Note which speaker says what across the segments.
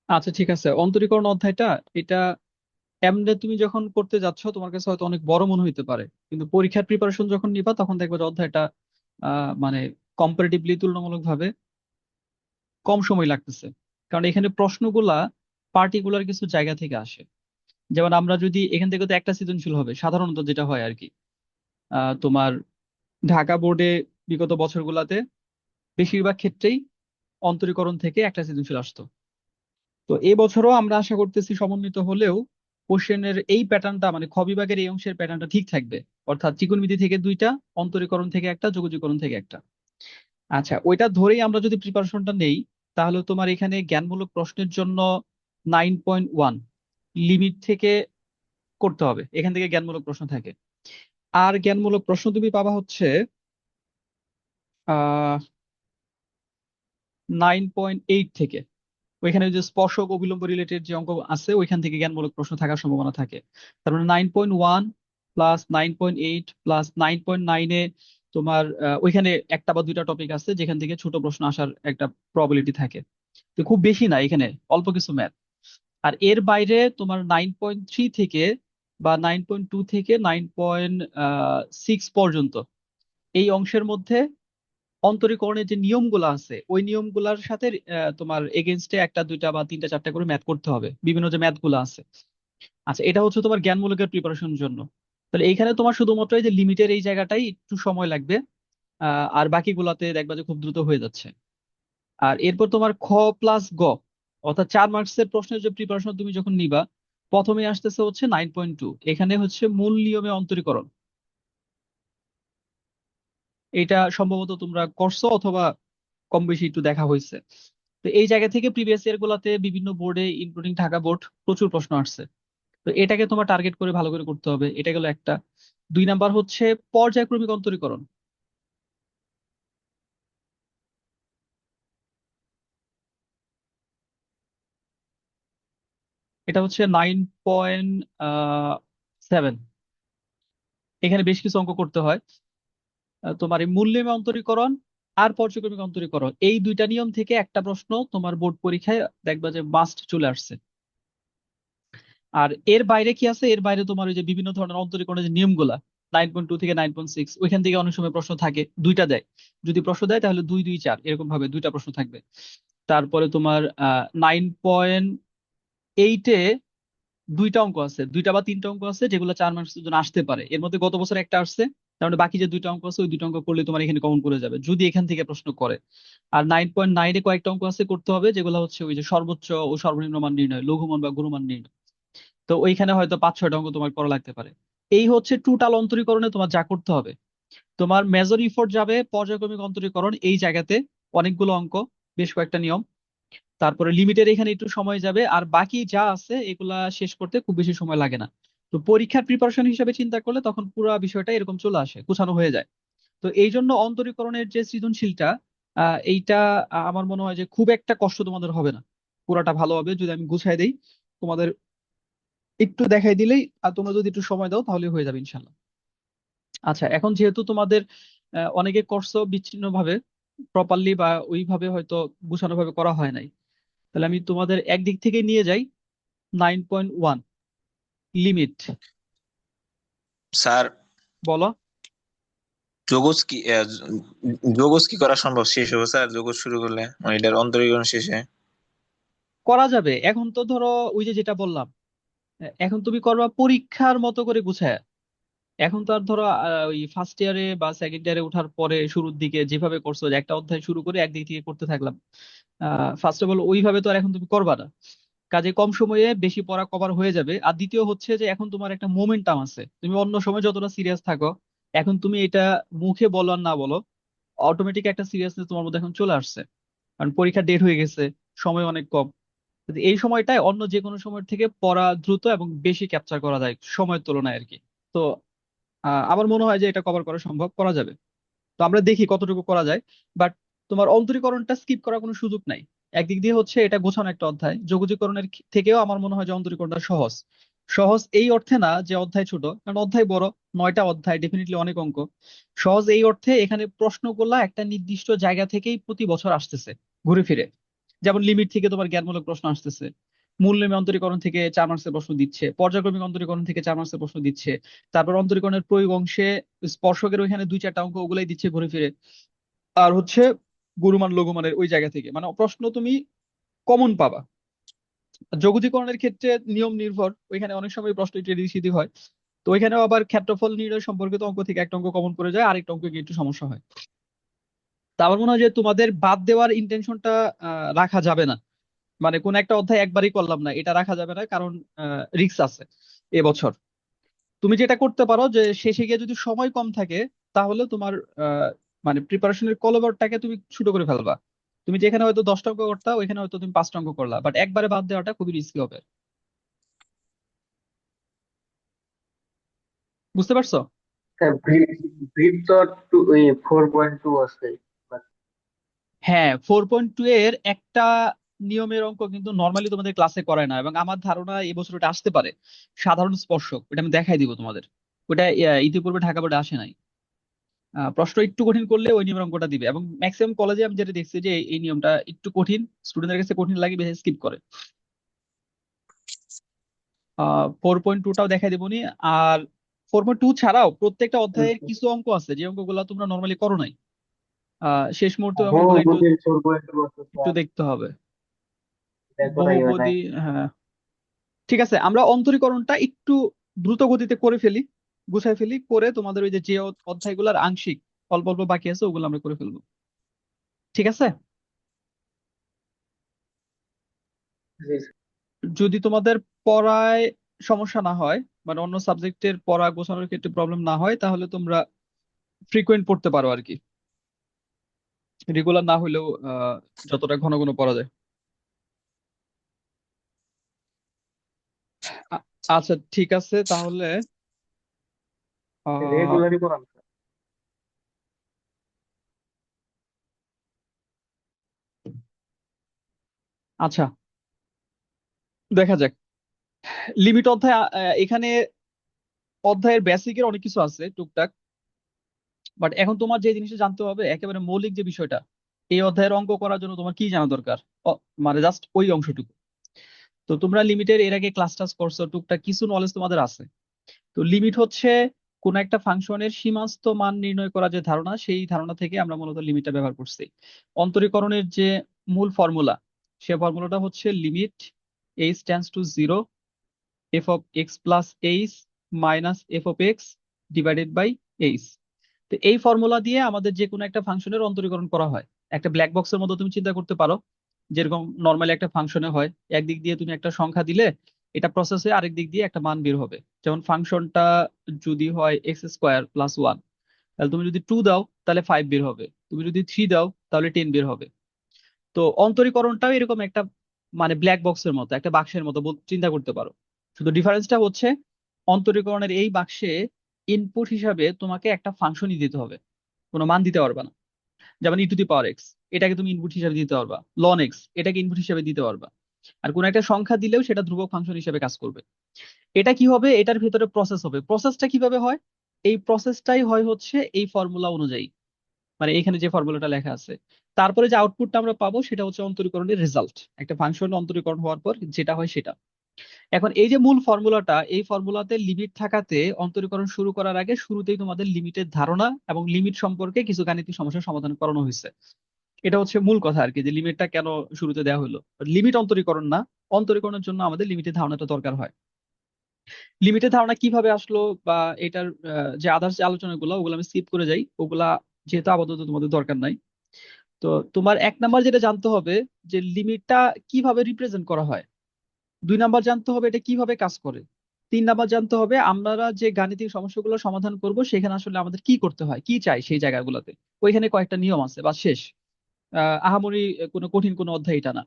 Speaker 1: আচ্ছা, ঠিক আছে। অন্তরীকরণ অধ্যায়টা, এটা এমনি তুমি যখন করতে যাচ্ছ তোমার কাছে হয়তো অনেক বড় মনে হইতে পারে, কিন্তু পরীক্ষার প্রিপারেশন যখন নিবা তখন দেখবে যে অধ্যায়টা মানে কম্পারেটিভলি তুলনামূলক ভাবে কম সময় লাগতেছে। কারণ এখানে প্রশ্নগুলা পার্টিকুলার কিছু জায়গা থেকে আসে। যেমন আমরা যদি এখান থেকে, তো একটা সৃজনশীল হবে সাধারণত যেটা হয় আর কি। তোমার ঢাকা বোর্ডে বিগত বছরগুলাতে বেশিরভাগ ক্ষেত্রেই অন্তরীকরণ থেকে একটা সৃজনশীল আসতো। তো এই বছরও আমরা আশা করতেছি সমন্বিত হলেও কোশ্চেনের এই প্যাটার্নটা, মানে খ বিভাগের এই অংশের প্যাটার্নটা ঠিক থাকবে। অর্থাৎ ত্রিকোণমিতি থেকে দুইটা, অন্তরীকরণ থেকে একটা, যোগজীকরণ থেকে একটা। আচ্ছা, ওইটা ধরেই আমরা যদি প্রিপারেশনটা নেই, তাহলে তোমার এখানে জ্ঞানমূলক প্রশ্নের জন্য 9.1 লিমিট থেকে করতে হবে। এখান থেকে জ্ঞানমূলক প্রশ্ন থাকে। আর জ্ঞানমূলক প্রশ্ন তুমি পাবা হচ্ছে আহ 9.8 থেকে। ওইখানে যে স্পর্শক অবিলম্ব রিলেটেড যে অঙ্ক আছে ওইখান থেকে জ্ঞানমূলক প্রশ্ন থাকার সম্ভাবনা থাকে। তার মানে 9.1 প্লাস 9.8 প্লাস 9.9-এ তোমার ওইখানে একটা বা দুইটা টপিক আছে যেখান থেকে ছোট প্রশ্ন আসার একটা প্রবাবিলিটি থাকে। তো খুব বেশি না এখানে, অল্প কিছু ম্যাথ। আর এর বাইরে তোমার 9.3 থেকে বা 9.2 থেকে 9.6 পর্যন্ত এই অংশের মধ্যে অন্তরীকরণের যে নিয়মগুলো আছে ওই নিয়মগুলোর সাথে তোমার এগেনস্টে একটা দুইটা বা তিনটা চারটা করে ম্যাথ করতে হবে, বিভিন্ন যে ম্যাথ গুলো আছে। আচ্ছা, এটা হচ্ছে তোমার জ্ঞানমূলকের প্রিপারেশনের জন্য। তাহলে এইখানে তোমার শুধুমাত্র এই যে লিমিটের এই জায়গাটাই একটু সময় লাগবে। আর বাকিগুলাতে দেখবা যে খুব দ্রুত হয়ে যাচ্ছে। আর এরপর তোমার খ প্লাস গ, অর্থাৎ 4 মার্কসের প্রশ্নের যে প্রিপারেশন তুমি যখন নিবা, প্রথমে আসতেছে হচ্ছে 9.2। এখানে হচ্ছে মূল নিয়মে অন্তরীকরণ। এটা সম্ভবত তোমরা করছো অথবা কম বেশি একটু দেখা হয়েছে। তো এই জায়গা থেকে প্রিভিয়াস ইয়ার গুলাতে বিভিন্ন বোর্ডে ইনক্লুডিং ঢাকা বোর্ড প্রচুর প্রশ্ন আসছে। তো এটাকে তোমার টার্গেট করে ভালো করে করতে হবে। এটা গেল একটা। 2 নাম্বার হচ্ছে পর্যায়ক্রমিক অন্তরীকরণ। এটা হচ্ছে 9.7। এখানে বেশ কিছু অঙ্ক করতে হয়। তোমার এই মূল্যায়ন অন্তরীকরণ আর পর্যায়ক্রমিক অন্তরীকরণ, এই দুইটা নিয়ম থেকে একটা প্রশ্ন তোমার বোর্ড পরীক্ষায় দেখবা যে মাস্ট চলে আসছে। আর এর বাইরে কি আছে, এর বাইরে তোমার ওই যে বিভিন্ন ধরনের অন্তরীকরণের যে নিয়মগুলা, 9.2 থেকে 9.6, ওইখান থেকে অনেক সময় প্রশ্ন থাকে, দুইটা দেয়। যদি প্রশ্ন দেয় তাহলে 2 2 4 এরকম ভাবে দুইটা প্রশ্ন থাকবে। তারপরে তোমার 9.8-এ দুইটা অঙ্ক আছে, দুইটা বা তিনটা অঙ্ক আছে যেগুলো 4 মার্কসের জন্য আসতে পারে। এর মধ্যে গত বছর একটা আসছে, তার মানে বাকি যে দুইটা অঙ্ক আছে ওই দুইটা অঙ্ক করলে তোমার এখানে কাউন্ট করে যাবে যদি এখান থেকে প্রশ্ন করে। আর 9.9-এ কয়েকটা অঙ্ক আছে করতে হবে, যেগুলো হচ্ছে ওই যে সর্বোচ্চ ও সর্বনিম্ন মান নির্ণয়, লঘু মান বা গুরু মান নির্ণয়। তো ওইখানে হয়তো 5 6টা অঙ্ক তোমার করা লাগতে পারে। এই হচ্ছে টোটাল অন্তরীকরণে তোমার যা করতে হবে। তোমার মেজর ইফোর্ট যাবে পর্যায়ক্রমিক অন্তরীকরণ এই জায়গাতে, অনেকগুলো অঙ্ক, বেশ কয়েকটা নিয়ম। তারপরে লিমিটের এখানে একটু সময় যাবে, আর বাকি যা আছে এগুলা শেষ করতে খুব বেশি সময় লাগে না। তো পরীক্ষার প্রিপারেশন হিসেবে চিন্তা করলে তখন পুরো বিষয়টা এরকম চলে আসে, গোছানো হয়ে যায়। তো এই জন্য অন্তরীকরণের যে সৃজনশীলটা, এইটা আমার মনে হয় যে খুব একটা কষ্ট তোমাদের হবে না। পুরাটা ভালো হবে যদি আমি গুছাই দেই তোমাদের, একটু দেখাই দিলেই, আর তোমরা যদি একটু সময় দাও তাহলে হয়ে যাবে ইনশাল্লাহ। আচ্ছা, এখন যেহেতু তোমাদের অনেকে করছো বিচ্ছিন্ন ভাবে, প্রপারলি বা ওইভাবে হয়তো গুছানো ভাবে করা হয় নাই, তাহলে আমি তোমাদের একদিক থেকে নিয়ে যাই। 9.1 লিমিট।
Speaker 2: স্যার,
Speaker 1: বলো।
Speaker 2: যোগজ কি যোগজ কি করা সম্ভব শেষ হবে স্যার? যোগজ শুরু করলে মানে এটার অন্তরীকরণ শেষে?
Speaker 1: করা যাবে। এখন তো ধরো ওই যে যেটা বললাম, এখন তুমি করবা পরীক্ষার মতো করে গুছায়। এখন তো আর ধরো ওই ফার্স্ট ইয়ারে বা সেকেন্ড ইয়ারে ওঠার পরে শুরুর দিকে যেভাবে করছো, যে একটা অধ্যায় শুরু করে একদিক থেকে করতে থাকলাম, ফার্স্ট অফ অল ওইভাবে তো আর এখন তুমি করবা না। কাজে কম সময়ে বেশি পড়া কভার হয়ে যাবে। আর দ্বিতীয় হচ্ছে যে এখন তোমার একটা মোমেন্টাম আছে, তুমি অন্য সময় যতটা সিরিয়াস থাকো, এখন তুমি এটা মুখে বলো আর না বলো, অটোমেটিক একটা সিরিয়াসনেস তোমার মধ্যে এখন চলে আসছে। কারণ পরীক্ষা ডেট হয়ে গেছে, সময় অনেক কম। কিন্তু এই সময়টায় অন্য যে কোনো সময় থেকে পড়া দ্রুত এবং বেশি ক্যাপচার করা যায় সময়ের তুলনায় আর কি। তো আমার মনে হয় যে এটা কভার করা সম্ভব, করা যাবে। তো আমরা দেখি কতটুকু করা যায়। বাট তোমার অন্তরীকরণটা স্কিপ করার কোনো সুযোগ নাই। একদিক দিয়ে হচ্ছে এটা গোছানো একটা অধ্যায়, যোগজীকরণের থেকেও আমার মনে হয় যে অন্তরীকরণটা সহজ। সহজ এই অর্থে না যে অধ্যায় ছোট, কারণ অধ্যায় বড়, 9টা অধ্যায়, ডেফিনেটলি অনেক অঙ্ক। সহজ এই অর্থে এখানে প্রশ্নগুলা একটা নির্দিষ্ট জায়গা থেকেই প্রতি বছর আসতেছে ঘুরে ফিরে। যেমন লিমিট থেকে তোমার জ্ঞানমূলক প্রশ্ন আসতেছে, মূলনিয়মে অন্তরীকরণ থেকে 4 মার্কসের প্রশ্ন দিচ্ছে, পর্যায়ক্রমিক অন্তরীকরণ থেকে 4 মার্কসের প্রশ্ন দিচ্ছে, তারপর অন্তরীকরণের প্রয়োগ অংশে স্পর্শকের ওইখানে 2-4টা অঙ্ক ওগুলাই দিচ্ছে ঘুরে ফিরে, আর হচ্ছে গুরুমান লঘুমানের ওই জায়গা থেকে মানে প্রশ্ন তুমি কমন পাবা। যৌগিকরণের ক্ষেত্রে নিয়ম নির্ভর, ওইখানে অনেক সময় প্রশ্ন একটু এদিক সেদিক হয়, তো ওইখানেও আবার ক্ষেত্রফল নির্ণয় সম্পর্কিত অঙ্ক থেকে একটা অঙ্ক কমন পড়ে যায়, আরেকটা অঙ্ক গিয়ে একটু সমস্যা হয়। তা আমার মনে হয় যে তোমাদের বাদ দেওয়ার ইন্টেনশনটা রাখা যাবে না, মানে কোন একটা অধ্যায় একবারই করলাম না এটা রাখা যাবে না, কারণ রিস্ক আছে এবছর। তুমি যেটা করতে পারো যে শেষে গিয়ে যদি সময় কম থাকে, তাহলে তোমার আহ, মানে প্রিপারেশনের কলবরটাকে তুমি ছোট করে ফেলবা। তুমি যেখানে হয়তো 10টা অঙ্ক করতা ওইখানে হয়তো তুমি 5টা অঙ্ক করলা, বাট একবারে বাদ দেওয়াটা খুবই রিস্কি হবে। বুঝতে পারছো?
Speaker 3: হ্যাঁ, ব্রিফ তো টু 4.2 আছে। But
Speaker 1: হ্যাঁ, 4.2 এর একটা নিয়মের অঙ্ক কিন্তু নর্মালি তোমাদের ক্লাসে করায় না, এবং আমার ধারণা এবছর ওটা আসতে পারে, সাধারণ স্পর্শক, ওটা আমি দেখাই দিব তোমাদের। ওটা ইতিপূর্বে ঢাকা বোর্ডে আসে নাই। প্রশ্ন একটু কঠিন করলে ওই নিয়মের অঙ্কটা দিবে, এবং ম্যাক্সিমাম কলেজে আমি যেটা দেখছি যে এই নিয়মটা একটু কঠিন, স্টুডেন্টের কাছে কঠিন লাগে, বেশি স্কিপ করে। 4.2টাও দেখাই দিবনি। আর 4.2 ছাড়াও প্রত্যেকটা অধ্যায়ের কিছু অঙ্ক আছে যে অঙ্কগুলো তোমরা নর্মালি করো নাই, শেষ মুহূর্তে অঙ্কগুলো একটু
Speaker 3: বহুপদীর 4.2 আছে
Speaker 1: একটু
Speaker 3: স্যার,
Speaker 1: দেখতে হবে।
Speaker 3: এটা করাই হয় নাই।
Speaker 1: বহুপদী, হ্যাঁ। ঠিক আছে, আমরা অন্তরীকরণটা একটু দ্রুত গতিতে করে ফেলি, গুছাই ফেলি, করে তোমাদের ওই যে অধ্যায়গুলোর আংশিক অল্প অল্প বাকি আছে ওগুলো আমরা করে ফেলবো। ঠিক আছে?
Speaker 3: জি স্যার।
Speaker 1: যদি তোমাদের পড়ায় সমস্যা না হয়, মানে অন্য সাবজেক্টের পড়া গোছানোর ক্ষেত্রে প্রবলেম না হয়, তাহলে তোমরা ফ্রিকোয়েন্ট পড়তে পারো আর কি, রেগুলার না হলেও যতটা ঘন ঘন পড়া যায়। আ- আচ্ছা, ঠিক আছে তাহলে। আহ
Speaker 3: রেগুলারই করান স্যার।
Speaker 1: আচ্ছা, দেখা যাক। লিমিট অধ্যায় এখানে অধ্যায়ের বেসিকের অনেক কিছু আছে টুকটাক, বাট এখন তোমার যে জিনিসটা জানতে হবে একেবারে মৌলিক যে বিষয়টা, এই অধ্যায়ের অঙ্ক করার জন্য তোমার কি জানা দরকার, মানে জাস্ট ওই অংশটুকু। তো তোমরা লিমিটের এর আগে ক্লাস টাস করছো, টুকটাক কিছু নলেজ তোমাদের আছে। তো লিমিট হচ্ছে কোন একটা ফাংশনের সীমাস্ত মান নির্ণয় করা যে ধারণা, সেই ধারণা থেকে আমরা মূলত লিমিটটা ব্যবহার করছি। অন্তরীকরণের যে মূল ফর্মুলা, সে ফর্মুলাটা হচ্ছে limit h tends to zero f of x plus h minus f of x divided by h. তো এই ফর্মুলা দিয়ে আমাদের যে কোনো একটা ফাংশনের অন্তরীকরণ করা হয়। একটা ব্ল্যাক বক্সের মতো তুমি চিন্তা করতে পারো, যেরকম নর্মালি একটা ফাংশনে হয়, একদিক দিয়ে তুমি একটা সংখ্যা দিলে এটা প্রসেস হয়ে আরেক দিক দিয়ে একটা মান বের হবে। যেমন ফাংশনটা যদি হয় x² + 1, তাহলে তুমি যদি 2 দাও তাহলে 5 বের হবে, তুমি যদি 3 দাও তাহলে 10 বের হবে। তো অন্তরীকরণটাও এরকম একটা মানে ব্ল্যাক বক্সের মতো, একটা বাক্সের মতো চিন্তা করতে পারো। শুধু ডিফারেন্সটা হচ্ছে অন্তরীকরণের এই বাক্সে ইনপুট হিসাবে তোমাকে একটা ফাংশনই দিতে হবে, কোনো মান দিতে পারবে না। যেমন e⁻x, এটাকে তুমি ইনপুট হিসাবে দিতে পারবা, ln x এটাকে ইনপুট হিসাবে দিতে পারবা। আর কোন একটা সংখ্যা দিলেও সেটা ধ্রুবক ফাংশন হিসেবে কাজ করবে। এটা কি হবে, এটার ভিতরে প্রসেস হবে। প্রসেসটা কিভাবে হয়? এই প্রসেসটাই হয় হচ্ছে এই ফর্মুলা অনুযায়ী, মানে এখানে যে ফর্মুলাটা লেখা আছে, তারপরে যে আউটপুটটা আমরা পাবো সেটা হচ্ছে অন্তরীকরণের রেজাল্ট। একটা ফাংশন অন্তরীকরণ হওয়ার পর যেটা হয় সেটা। এখন এই যে মূল ফর্মুলাটা, এই ফর্মুলাতে লিমিট থাকাতে অন্তরীকরণ শুরু করার আগে শুরুতেই তোমাদের লিমিটের ধারণা এবং লিমিট সম্পর্কে কিছু গাণিতিক সমস্যার সমাধান করানো হয়েছে। এটা হচ্ছে মূল কথা আর কি, যে লিমিটটা কেন শুরুতে দেওয়া হলো। লিমিট অন্তরীকরণ না, অন্তরীকরণের জন্য আমাদের লিমিটের ধারণাটা দরকার হয়। লিমিটের ধারণা কিভাবে আসলো বা এটার যে আদার্স যে আলোচনাগুলো ওগুলো আমি স্কিপ করে যাই, ওগুলা যেহেতু আপাতত তোমাদের দরকার নাই। তো তোমার 1 নাম্বার যেটা জানতে হবে যে লিমিটটা কিভাবে রিপ্রেজেন্ট করা হয়। 2 নাম্বার জানতে হবে এটা কিভাবে কাজ করে। 3 নাম্বার জানতে হবে আমরা যে গাণিতিক সমস্যাগুলো সমাধান করব সেখানে আসলে আমাদের কি করতে হয়, কি চাই সেই জায়গাগুলোতে। ওইখানে কয়েকটা নিয়ম আছে, বা শেষ। আহামরি কোনো কঠিন কোনো অধ্যায় এটা না।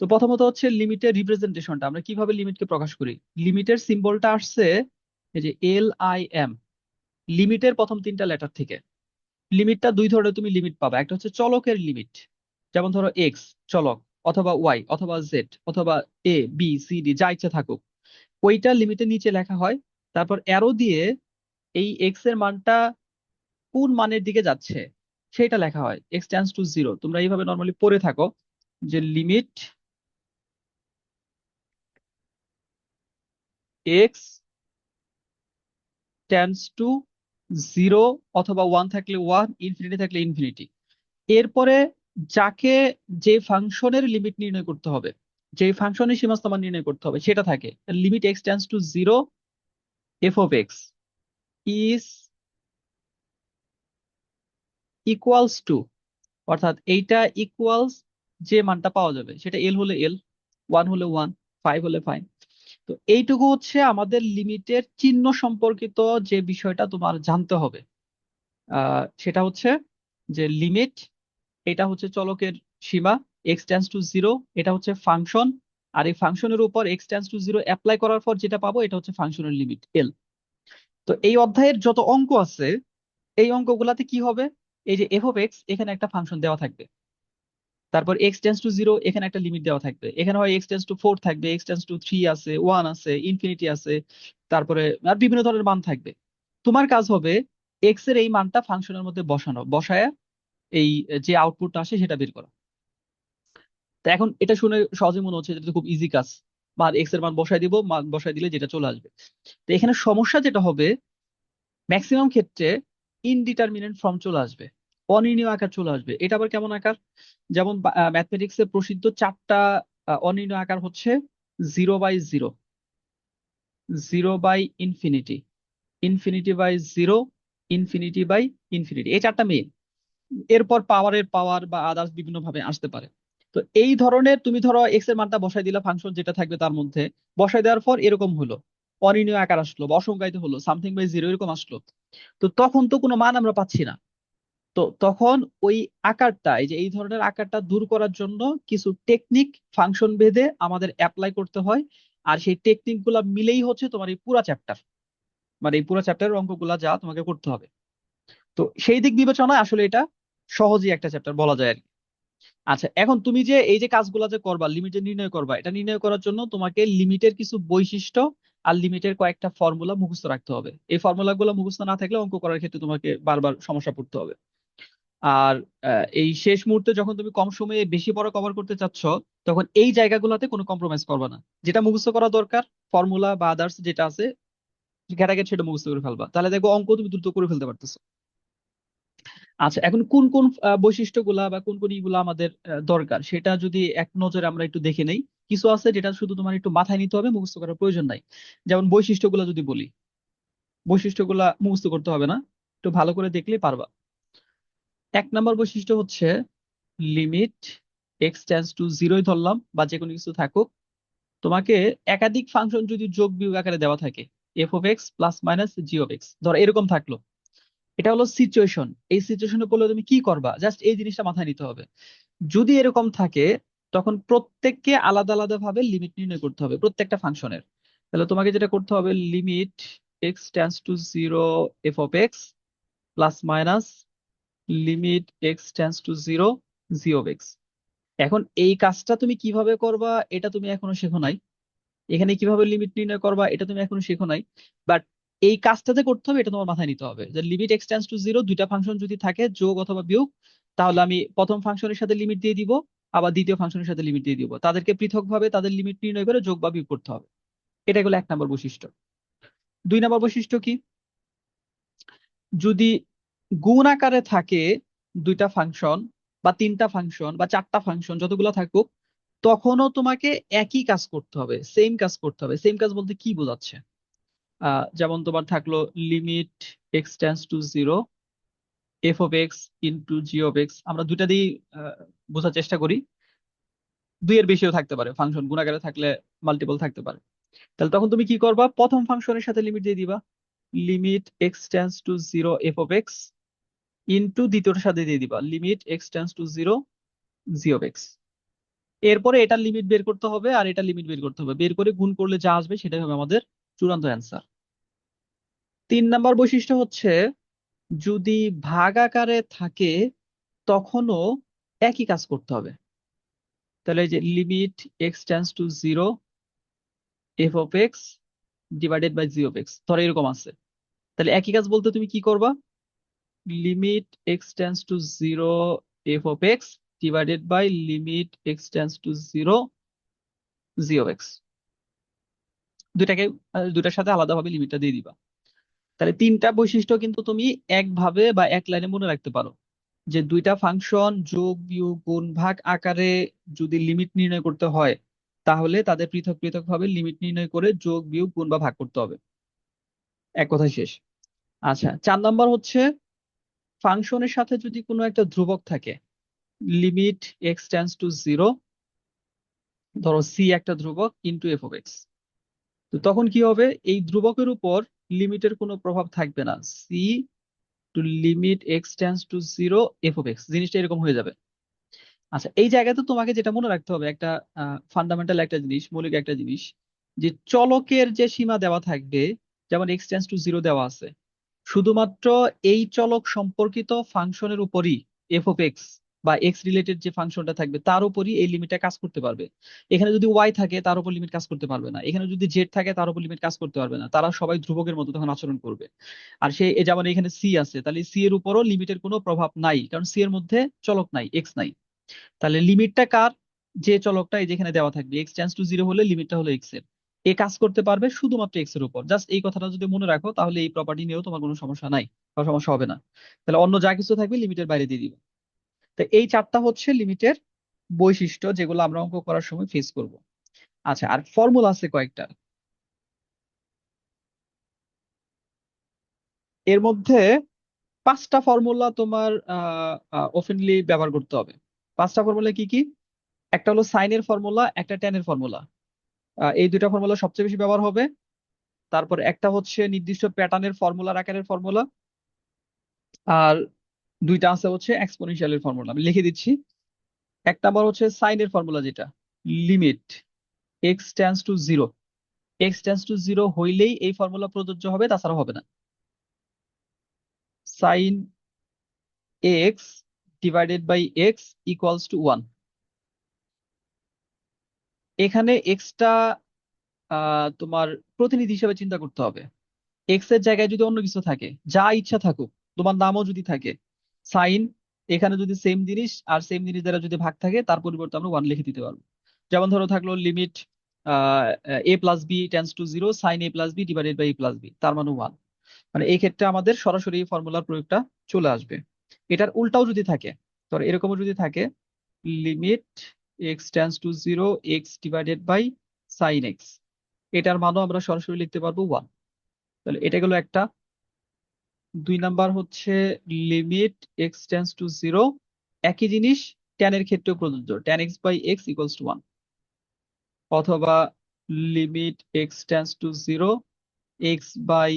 Speaker 1: তো প্রথমত হচ্ছে লিমিটের রিপ্রেজেন্টেশনটা, আমরা কিভাবে লিমিটকে প্রকাশ করি। লিমিটের সিম্বলটা আসছে এই যে LIM, লিমিটের প্রথম 3টা লেটার থেকে। লিমিটটা দুই ধরনের তুমি লিমিট পাবা, একটা হচ্ছে চলকের লিমিট, যেমন ধরো এক্স চলক, অথবা ওয়াই, অথবা জেড, অথবা A B C D যা ইচ্ছা থাকুক, ওইটা লিমিটের নিচে লেখা হয়। তারপর অ্যারো দিয়ে এই এক্স এর মানটা কোন মানের দিকে যাচ্ছে সেটা লেখা হয়, x টেন্ডস টু জিরো। তোমরা এইভাবে নর্মালি পড়ে থাকো, যে লিমিট এক্স টেন্ডস টু 0 অথবা 1 থাকলে 1, ইনফিনিটি থাকলে ইনফিনিটি। এরপরে যাকে যে ফাংশনের লিমিট নির্ণয় করতে হবে, যে ফাংশনের সীমাস্থ মান নির্ণয় করতে হবে সেটা থাকে limit x tends to 0 f of x is equals to, অর্থাৎ এইটা ইকুয়ালস যে মানটা পাওয়া যাবে সেটা এল হলে এল, 1 হলে 1, 5 হলে 5। তো এইটুকু হচ্ছে আমাদের লিমিটের চিহ্ন সম্পর্কিত যে বিষয়টা তোমার জানতে হবে। সেটা হচ্ছে যে লিমিট, এটা হচ্ছে চলকের সীমা এক্স টেন্ডস টু 0, এটা হচ্ছে ফাংশন, আর এই ফাংশনের উপর এক্স টেন্ডস টু 0 অ্যাপ্লাই করার পর যেটা পাবো এটা হচ্ছে ফাংশনের লিমিট এল। তো এই অধ্যায়ের যত অঙ্ক আছে এই অঙ্কগুলাতে কি হবে, এই যে এফ অফ এক্স এখানে একটা ফাংশন দেওয়া থাকবে, তারপর এক্স টেন্ডস টু 0 এখানে একটা লিমিট দেওয়া থাকবে, এখানে হয় এক্স টেন্ডস টু 4 থাকবে, এক্স টেন্ডস টু 3 আছে, 1 আছে, ইনফিনিটি আছে, তারপরে আর বিভিন্ন ধরনের মান থাকবে। তোমার কাজ হবে এক্স এর এই মানটা ফাংশনের মধ্যে বসানো, বসায় এই যে আউটপুটটা আসে সেটা বের করা। তো এখন এটা শুনে সহজে মনে হচ্ছে এটা তো খুব ইজি কাজ, মান এক্স এর মান বসাই দিব, মান বসাই দিলে যেটা চলে আসবে। তো এখানে সমস্যা যেটা হবে ম্যাক্সিমাম ক্ষেত্রে ইনডিটারমিনেন্ট ফর্ম চলে আসবে, অনির্ণীয় আকার চলে আসবে। এটা আবার কেমন আকার, যেমন ম্যাথমেটিক্স এর প্রসিদ্ধ 4টা অনির্ণীয় আকার হচ্ছে 0/0, 0/, ইনফিনিটি, ইনফিনিটি/0, ইনফিনিটি/ইনফিনিটি, এই 4টা মেইন। এরপর পাওয়ারের পাওয়ার বা আদার্স বিভিন্ন ভাবে আসতে পারে। তো এই ধরনের তুমি ধরো এক্স এর মানটা বসাই দিলা ফাংশন যেটা থাকবে তার মধ্যে, বসাই দেওয়ার পর এরকম হলো, অনির্ণীয় আকার আসলো বা অসংজ্ঞায়িত হলো, সামথিং/0 এরকম আসলো। তো তখন তো কোনো মান আমরা পাচ্ছি না। তো তখন ওই আকারটা, এই যে এই ধরনের আকারটা দূর করার জন্য কিছু টেকনিক ফাংশন ভেদে আমাদের অ্যাপ্লাই করতে হয়। আর সেই টেকনিক গুলা মিলেই হচ্ছে তোমার এই পুরা চ্যাপ্টার, মানে এই পুরা চ্যাপ্টারের অঙ্কগুলা যা তোমাকে করতে হবে। তো সেই দিক বিবেচনায় আসলে এটা সহজেই একটা চ্যাপ্টার বলা যায় আর কি। আচ্ছা, এখন তুমি যে এই যে কাজগুলো যে করবা, লিমিট নির্ণয় করবা, এটা নির্ণয় করার জন্য তোমাকে লিমিটের কিছু বৈশিষ্ট্য আর লিমিটের কয়েকটা ফর্মুলা মুখস্থ রাখতে হবে। এই ফর্মুলা গুলো মুখস্থ না থাকলে অঙ্ক করার ক্ষেত্রে তোমাকে বারবার সমস্যা পড়তে হবে। আর এই শেষ মুহূর্তে যখন তুমি কম সময়ে বেশি বড় কভার করতে চাচ্ছ, তখন এই জায়গাগুলোতে কোনো কম্প্রোমাইজ করবে না। যেটা মুখস্থ করা দরকার ফর্মুলা বা আদার্স যেটা আছে ঘেটাঘেট সেটা মুখস্থ করে ফেলবা, তাহলে দেখবো অঙ্ক তুমি দ্রুত করে ফেলতে পারতেছো। আচ্ছা, এখন কোন কোন বৈশিষ্ট্যগুলা বা কোন কোন ইগুলা আমাদের দরকার সেটা যদি এক নজরে আমরা একটু দেখে নেই। কিছু আছে যেটা শুধু তোমার একটু মাথায় নিতে হবে, মুখস্থ করার প্রয়োজন নাই। যেমন বৈশিষ্ট্যগুলা যদি বলি, বৈশিষ্ট্যগুলা মুখস্থ করতে হবে না, একটু ভালো করে দেখলে পারবা। 1 নম্বর বৈশিষ্ট্য হচ্ছে লিমিট এক্স টেন্ডস টু 0 ধরলাম বা যে কোনো কিছু থাকুক, তোমাকে একাধিক ফাংশন যদি যোগ বিয়োগ আকারে দেওয়া থাকে, F of x plus minus G of x ধর এরকম থাকলো, এটা হলো সিচুয়েশন। এই সিচুয়েশনে পড়লে তুমি কি করবা, জাস্ট এই জিনিসটা মাথায় নিতে হবে। যদি এরকম থাকে তখন প্রত্যেককে আলাদা আলাদা ভাবে লিমিট নির্ণয় করতে হবে প্রত্যেকটা ফাংশনের। তাহলে তোমাকে যেটা করতে হবে limit x tends to 0 f of x plus minus limit x tends to 0 g of x. এখন এই কাজটা তুমি কিভাবে করবা এটা তুমি এখনো শেখো নাই, এখানে কিভাবে লিমিট নির্ণয় করবা এটা তুমি এখনো শেখো নাই। বাট এই কাজটাতে করতে হবে, এটা তোমার মাথায় নিতে হবে যে লিমিট এক্স টেন্ডস টু 0, দুইটা ফাংশন যদি থাকে যোগ অথবা বিয়োগ, তাহলে আমি প্রথম ফাংশনের সাথে লিমিট দিয়ে দিব, আবার দ্বিতীয় ফাংশনের সাথে লিমিট দিয়ে দিব, তাদেরকে পৃথকভাবে তাদের লিমিট নির্ণয় করে যোগ বা বিয়োগ করতে হবে। এটা হলো 1 নম্বর বৈশিষ্ট্য। 2 নম্বর বৈশিষ্ট্য কি, যদি গুণ আকারে থাকে দুইটা ফাংশন বা তিনটা ফাংশন বা 4টা ফাংশন যতগুলো থাকুক, তখনও তোমাকে একই কাজ করতে হবে, সেম কাজ করতে হবে। সেম কাজ বলতে কি বোঝাচ্ছে, যেমন তোমার থাকলো limit x tends to 0 f of x into G of x, আমরা দুইটা দিয়েই বোঝার চেষ্টা করি। দুইয়ের বেশিও থাকতে পারে, ফাংশন গুণাকারে থাকলে মাল্টিপল থাকতে পারে। তাহলে তখন তুমি কি করবা, প্রথম ফাংশনের সাথে লিমিট দিয়ে দিবা, limit x tends to 0 f of x into দ্বিতীয়টার সাথে দিয়ে দিবা limit x tends to 0 g of x. এরপরে এটার লিমিট বের করতে হবে আর এটা লিমিট বের করতে হবে, বের করে গুণ করলে যা আসবে সেটাই হবে আমাদের চূড়ান্ত অ্যান্সার। 3 নম্বর বৈশিষ্ট্য হচ্ছে যদি ভাগ আকারে থাকে তখনও একই কাজ করতে হবে। তাহলে এই যে limit x tends to 0 f of x divided by g of x ধরো এরকম আছে, তাহলে একই কাজ বলতে তুমি কি করবা, limit x tends to 0 f of x divided by limit x tends to zero g of x. দুইটাকে দুইটার সাথে আলাদাভাবে লিমিটটা দিয়ে দিবা। তাহলে তিনটা বৈশিষ্ট্য কিন্তু তুমি একভাবে বা এক লাইনে মনে রাখতে পারো, যে দুইটা ফাংশন যোগ বিয়োগ গুণ ভাগ আকারে যদি লিমিট নির্ণয় করতে হয়, তাহলে তাদের পৃথক পৃথক ভাবে লিমিট নির্ণয় করে যোগ বিয়োগ গুণ বা ভাগ করতে হবে। এক কথায় শেষ। আচ্ছা, 4 নম্বর হচ্ছে ফাংশনের সাথে যদি কোনো একটা ধ্রুবক থাকে, limit x tends to zero, ধরো সি একটা ধ্রুবক ইন্টু এফ অফ এক্স, তো তখন কি হবে, এই ধ্রুবকের উপর লিমিটের কোনো প্রভাব থাকবে না। C to limit x tends to zero f of x, জিনিসটা এরকম হয়ে যাবে। আচ্ছা, এই জায়গাতে তোমাকে যেটা মনে রাখতে হবে, একটা ফান্ডামেন্টাল একটা জিনিস, মৌলিক একটা জিনিস, যে চলকের যে সীমা দেওয়া থাকবে, যেমন এক্স টেন্ডস টু জিরো দেওয়া আছে, শুধুমাত্র এই চলক সম্পর্কিত ফাংশনের উপরই এফ অফ এক্স বা এক্স রিলেটেড যে ফাংশনটা থাকবে তার উপরই এই লিমিটটা কাজ করতে পারবে। এখানে যদি ওয়াই থাকে তার উপর লিমিট কাজ করতে পারবে না, এখানে যদি জেড থাকে তার উপর লিমিট কাজ করতে পারবে না, তারা সবাই ধ্রুবকের মতো তখন আচরণ করবে। আর সে যেমন এখানে সি আছে, তাহলে সি এর উপরও লিমিটের কোনো প্রভাব নাই, কারণ সি এর মধ্যে চলক নাই, এক্স নাই। তাহলে লিমিটটা কার, যে চলকটা এই যেখানে দেওয়া থাকবে এক্স টেন্ডস টু জিরো হলে লিমিটটা হলো এক্স এর, এ কাজ করতে পারবে শুধুমাত্র এক্স এর উপর। জাস্ট এই কথাটা যদি মনে রাখো, তাহলে এই প্রপার্টি নিয়েও তোমার কোনো সমস্যা নাই বা সমস্যা হবে না। তাহলে অন্য যা কিছু থাকবে লিমিটের বাইরে দিয়ে দিবে। তো এই চারটা হচ্ছে লিমিটের বৈশিষ্ট্য, যেগুলো আমরা অঙ্ক করার সময় ফেস করব। আচ্ছা, আর ফর্মুলা আছে কয়েকটা। এর মধ্যে 5টা ফর্মুলা তোমার ওপেনলি ব্যবহার করতে হবে। 5টা ফর্মুলা কি কি? একটা হলো সাইনের ফর্মুলা, একটা ট্যানের ফর্মুলা, এই দুইটা ফর্মুলা সবচেয়ে বেশি ব্যবহার হবে। তারপর একটা হচ্ছে নির্দিষ্ট প্যাটার্নের ফর্মুলার আকারের ফর্মুলা, আর দুইটা আছে হচ্ছে এক্সপোনেনশিয়ালের ফর্মুলা। আমি লিখে দিচ্ছি। এক নাম্বার হচ্ছে সাইনের ফর্মুলা, যেটা limit x tends to zero, x tends to zero হইলেই এই ফর্মুলা প্রযোজ্য হবে, তাছাড়া হবে না। Sine x divided by x equals to one. এখানে এক্সটা তোমার প্রতিনিধি হিসেবে চিন্তা করতে হবে। এক্স এর জায়গায় যদি অন্য কিছু থাকে, যা ইচ্ছা থাকুক, তোমার নামও যদি থাকে সাইন, এখানে যদি সেম জিনিস আর সেম জিনিস দ্বারা যদি ভাগ থাকে, তার পরিবর্তে আমরা ওয়ান লিখে দিতে পারবো। যেমন ধরো থাকলো limit a plus b tends to zero sine a plus b divided by a plus b, তার মানে ওয়ান। মানে এই ক্ষেত্রে আমাদের সরাসরি এই ফর্মুলার প্রয়োগটা চলে আসবে। এটার উল্টাও যদি থাকে, ধরো এরকমও যদি থাকে, limit x tends to zero x divided by sine x, এটার মানও আমরা সরাসরি লিখতে পারবো ওয়ান। তাহলে এটা গেলো একটা। 2 নাম্বার হচ্ছে limit x tends to zero, একই জিনিস ট্যান এর ক্ষেত্রেও প্রযোজ্য, tan x by x equals to one. অথবা limit x tends to zero x by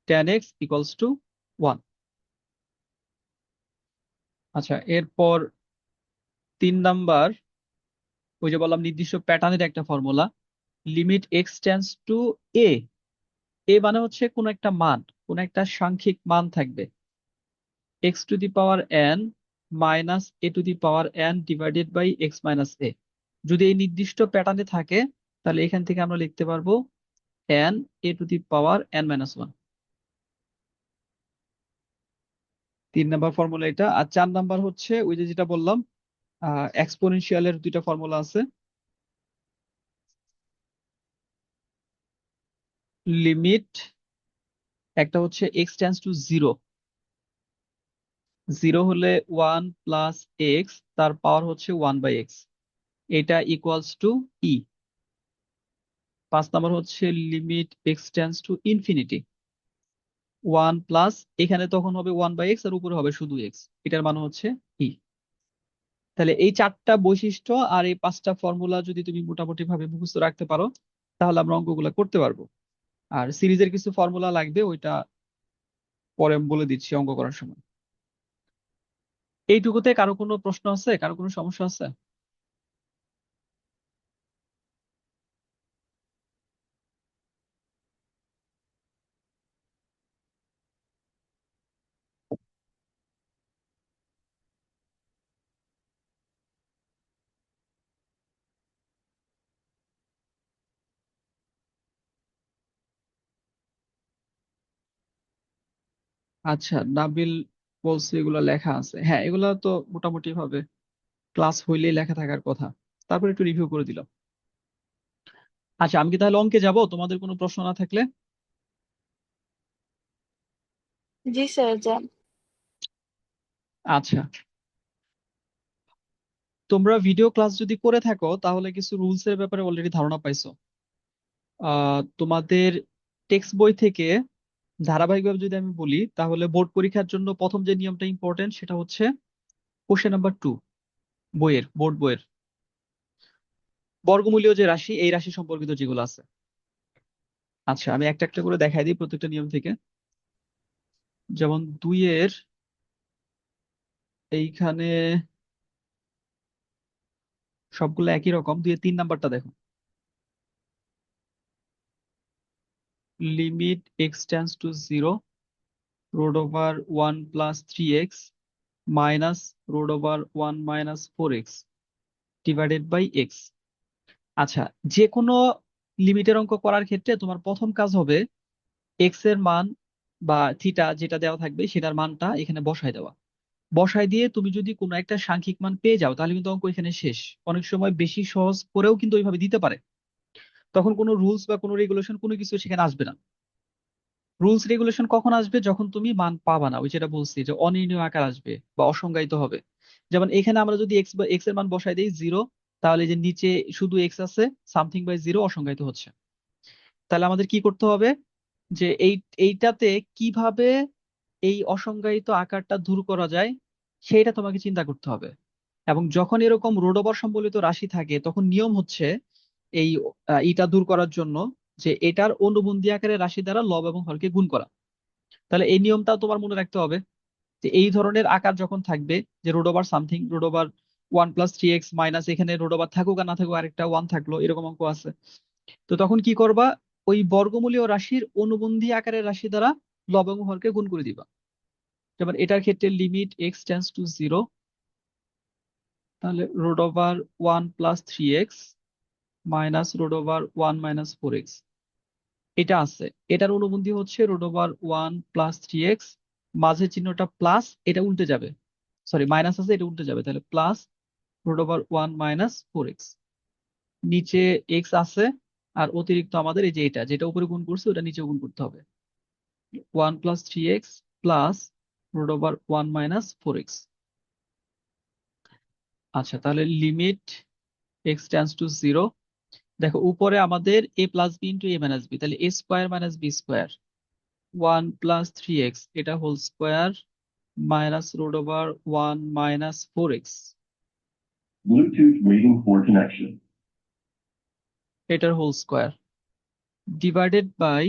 Speaker 1: tan x equals to one. আচ্ছা, এরপর 3 নাম্বার, ওই যে বললাম নির্দিষ্ট প্যাটার্নের একটা formula, limit x tends to a, a মানে হচ্ছে কোন একটা মান, কোন একটা সাংখ্যিক মান থাকবে, x to the power n minus a to the power n divided by x minus a. যদি এই নির্দিষ্ট প্যাটার্নে থাকে, তাহলে এখান থেকে আমরা লিখতে পারবো N A to the power n minus one. 3 number formula এটা। আর 4 নাম্বার হচ্ছে ওই যে যেটা বললাম, এক্সপোনেনশিয়ালের দুইটা ফর্মুলা আছে। লিমিট, একটা হচ্ছে x tends to zero, zero হলে ওয়ান প্লাস এক্স, তার পাওয়ার হচ্ছে ওয়ান বাই এক্স, এটা ইকুয়ালস টু ই। 5 নাম্বার হচ্ছে limit x tends to infinity, one plus, এখানে তখন হবে ওয়ান বাই এক্স আর উপরে হবে শুধু এক্স, এটার মান হচ্ছে ই। তাহলে এই 4টা বৈশিষ্ট্য আর এই 5টা ফর্মুলা যদি তুমি মোটামুটি ভাবে মুখস্থ রাখতে পারো, তাহলে আমরা অঙ্কগুলা করতে পারবো। আর সিরিজের কিছু ফর্মুলা লাগবে, ওইটা পরে আমি বলে দিচ্ছি অঙ্ক করার সময়। এইটুকুতে কারো কোনো প্রশ্ন আছে, কারো কোনো সমস্যা আছে? আচ্ছা, নাবিল বলছে এগুলা লেখা আছে, হ্যাঁ এগুলা তো মোটামুটি ভাবে ক্লাস হইলেই লেখা থাকার কথা। তারপর একটু রিভিউ করে দিলাম। আচ্ছা, আমি কি তাহলে অঙ্কে যাব, তোমাদের কোনো প্রশ্ন না থাকলে?
Speaker 4: জি স্যার, যান।
Speaker 1: আচ্ছা, তোমরা ভিডিও ক্লাস যদি করে থাকো তাহলে কিছু রুলস এর ব্যাপারে অলরেডি ধারণা পাইছো। তোমাদের টেক্সট বই থেকে ধারাবাহিকভাবে যদি আমি বলি, তাহলে বোর্ড পরীক্ষার জন্য প্রথম যে নিয়মটা ইম্পর্টেন্ট সেটা হচ্ছে কোশ্চেন নাম্বার 2, বোর্ড বইয়ের বর্গমূলীয় যে রাশি, এই রাশি সম্পর্কিত যেগুলো আছে। আচ্ছা, আমি একটা একটা করে দেখাই দিই প্রত্যেকটা নিয়ম থেকে। যেমন 2 এর এইখানে সবগুলো একই রকম। 2 এর 3 নাম্বারটা দেখো, limit x tends to 0 root over 1 plus 3x minus root over 1 minus 4x divided by x. আচ্ছা, যে কোনো লিমিটের অঙ্ক করার ক্ষেত্রে তোমার প্রথম কাজ হবে এক্স এর মান বা থিটা যেটা দেওয়া থাকবে সেটার মানটা এখানে বসায় দেওয়া। বসায় দিয়ে তুমি যদি কোনো একটা সাংখ্যিক মান পেয়ে যাও তাহলে কিন্তু অঙ্ক এখানে শেষ। অনেক সময় বেশি সহজ করেও কিন্তু ওইভাবে দিতে পারে, তখন কোনো রুলস বা কোনো রেগুলেশন কোনো কিছু সেখানে আসবে না। রুলস রেগুলেশন কখন আসবে? যখন তুমি মান পাবা না, ওই যেটা বলছি যে অনির্ণয় আকার আসবে বা অসংজ্ঞায়িত হবে। যেমন এখানে আমরা যদি এক্স বা এক্স এর মান বসাই দিই 0, তাহলে যে নিচে শুধু এক্স আছে, সামথিং বাই 0 অসংজ্ঞায়িত হচ্ছে। তাহলে আমাদের কি করতে হবে যে এইটাতে কিভাবে এই অসংজ্ঞায়িত আকারটা দূর করা যায় সেইটা তোমাকে চিন্তা করতে হবে। এবং যখন এরকম রোড ওভার সম্বলিত রাশি থাকে তখন নিয়ম হচ্ছে এই ইটা দূর করার জন্য যে এটার অনুবন্ধী আকারের রাশি দ্বারা লব এবং হরকে গুণ করা। তাহলে এই নিয়মটা তোমার মনে রাখতে হবে যে এই ধরনের আকার যখন থাকবে, যে root over something, root over 1 + 3x minus এখানে রুট ওভার থাকুক আর না থাকুক আরেকটা 1 থাকলো, এরকম অঙ্ক আছে। তো তখন কি করবা, ওই বর্গমূলীয় রাশির অনুবন্ধী আকারের রাশি দ্বারা লব এবং হরকে গুণ করে দিবা। যেমন এটার ক্ষেত্রে লিমিট এক্স টেন্ডস টু 0, তাহলে root over 1 + 3x minus root over 1 minus 4x এটা আছে। এটার অনুবন্ধী হচ্ছে রুট ওভার 1 + 3x, মাঝের চিহ্নটা প্লাস, এটা উল্টে যাবে, সরি মাইনাস আছে এটা উল্টে যাবে, তাহলে plus root over 1 minus 4x। নিচে এক্স আছে আর অতিরিক্ত আমাদের এই যে এটা যেটা উপরে গুণ করছে ওটা নিচে গুণ করতে হবে, 1 + 3x plus root over 1 minus 4x। আচ্ছা, তাহলে লিমিট এক্স টেন্ডস টু 0, দেখো উপরে আমাদের a plus b into a minus b, তাহলে a square minus b square 1 + 3x এটা whole square minus root over 1 minus 4x
Speaker 5: Bluetooth waiting for connection.
Speaker 1: এটার whole square divided by